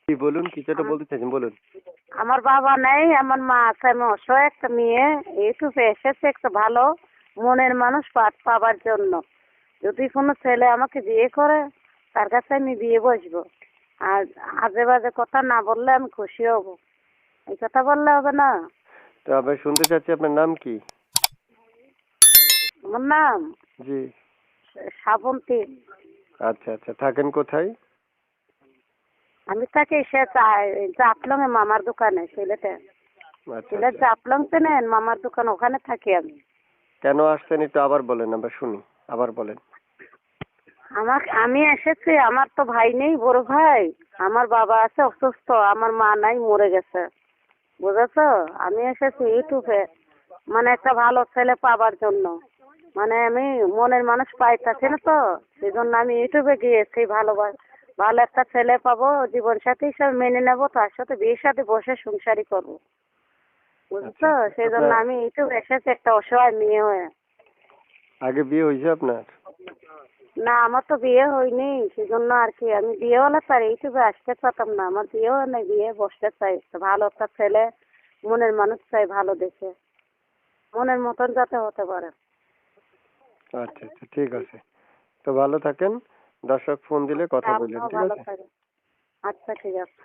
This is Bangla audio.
কি বলুন, কিছু একটা বলতে চাইছেন, বলুন। আমার বাবা নেই, আমার মা আছে। আমি অসহায় একটা মেয়ে, ইউটিউবে এসেছে একটা ভালো মনের মানুষ পাবার জন্য। যদি কোনো ছেলে আমাকে বিয়ে করে, তার কাছে আমি বিয়ে বসবো। আর আজে বাজে কথা না বললে আমি খুশি হব। এই কথা বললে হবে না। তো আবার শুনতে চাচ্ছি, আপনার নাম কি? আমার নাম জি। শ্রাবন্তী। আচ্ছা আচ্ছা, থাকেন কোথায়? আমি থাকি সে জাফলং এ মামার দোকানে, সিলেটে। আচ্ছা সিলেট আচ্ছা, জাফলং চেনেন? মামার দোকান, ওখানে থাকি আমি। কেন আসছেন একটু আবার বলেন, আমরা শুনি, আবার বলেন। আমি এসেছি, আমার তো ভাই নেই, বড় ভাই। আমার বাবা আছে অসুস্থ, আমার মা নাই, মরে গেছে। বুঝেছো? আমি এসেছি ইউটিউবে মানে একটা ভালো ছেলে পাবার জন্য। মানে আমি মনের মানুষ পাইতেছি না তো, সেই জন্য আমি ইউটিউবে গিয়েছি। ভালো একটা ছেলে পাবো, জীবন সাথী হিসাবে মেনে নেবো, তার সাথে বিয়ের সাথে বসে সংসারই করবো। আচ্ছা বুঝছো? আচ্ছা, সেই জন্য আপনার আমি ইউটিউবে এসেছি একটা অসহায় মেয়ে হয়ে। আগে বিয়ে হয়েছে আপনার? না, আমার তো বিয়ে হয়নি, সেজন্য আর কি আমি বিয়ে হলে তার ইউটিউবে আসতে পারতাম না। আমার বিয়ে হয় না, বিয়ে বসতে চাই, একটা ভালো একটা ছেলে মনের মানুষ চাই, ভালো দেখে, মনের মতন যাতে হতে পারে। আচ্ছা আচ্ছা, ঠিক আছে। তো ভালো থাকেন, দর্শক ফোন দিলে কথা বললেন, আপনিও ঠিক ভালো আছে? থাকেন। আচ্ছা, ঠিক আছে।